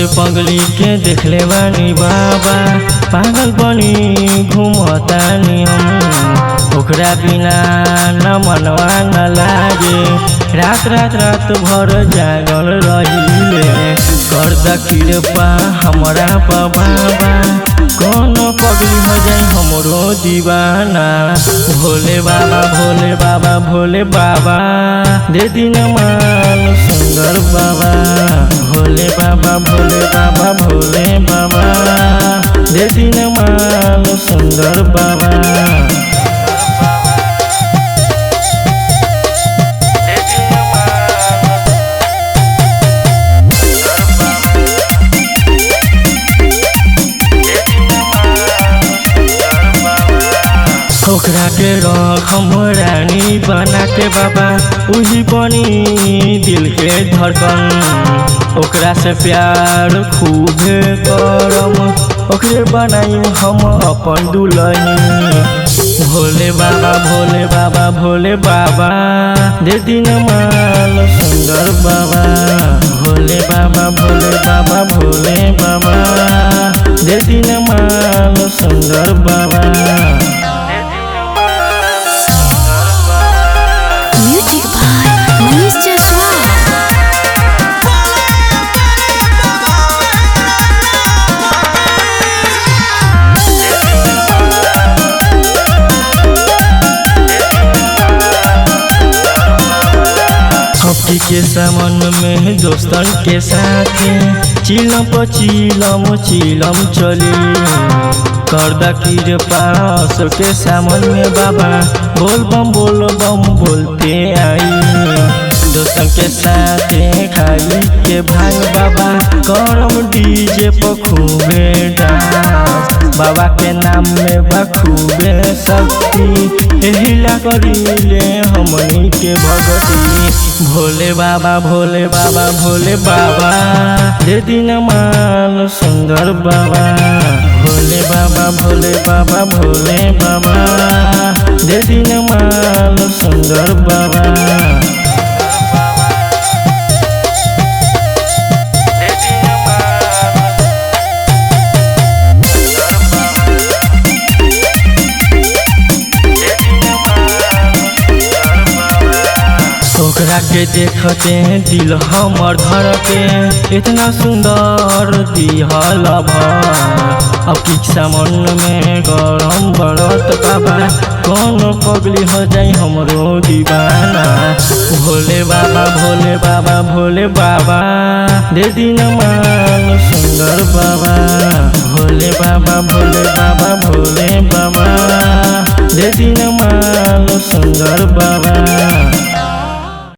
पगली के देखले बानी बाबा, पागल बनी घूमतानी हम। ओकरा बिना न मनवा न लागे, रात रात रात भर जागल रहिले। कर द कृपा हमरा पर बाबा, कौन पगली हो जाए हमरो दीवाना। भोले बाबा भोले बाबा भोले बाबा, दे दिन मान सुंदर बाबा। भोले बाबा भोले बाबा भोले बाबा, दे दिन मान सुंदर बाबा। ओकरा के रख हम रानी बना के बाबा, उही बनी दिल के धड़कन। ओकरा से प्यार खूब करम, ओकरे बनाई हम अपन दुल्हन। भोले बाबा भोले बाबा भोले बाबा, दे दिन मान सुंदर बाबा। भोले बाबा भोले बाबा भोले बाबा, दे दिन मान सुंदर बाबा। हफ्ती के सामान में दोस्तन के साथ चिलम पर चिलम चिलम चली। कर द कृपा के सामान में बाबा, बोल बम बोलते आई। दोस्तन के साथ खाई के भाग बाबा, करम डीजे पर खूबे डांस। बाबा के नाम में बखूबे शक्ति, हिला करीले हमनी के भगती। भोले बाबा भोले बाबा भोले बाबा, दे दिन मान सुंदर बाबा। भोले बाबा भोले बाबा भोले बाबा, दे दिन मान सुंदर बाबा। ओकरा के देखते दिल हमर धड़के, इतना सुंदर दिहल भर। अब की सामान में गरम बरत बाबा, कौन पगली हो जाए हमरो दीवाना। भोले बाबा भोले बाबा भोले बाबा, दे दिन मान सुंदर बाबा। भोले बाबा भोले बाबा भोले बाबा, दे दिन मान सुंदर बाबा।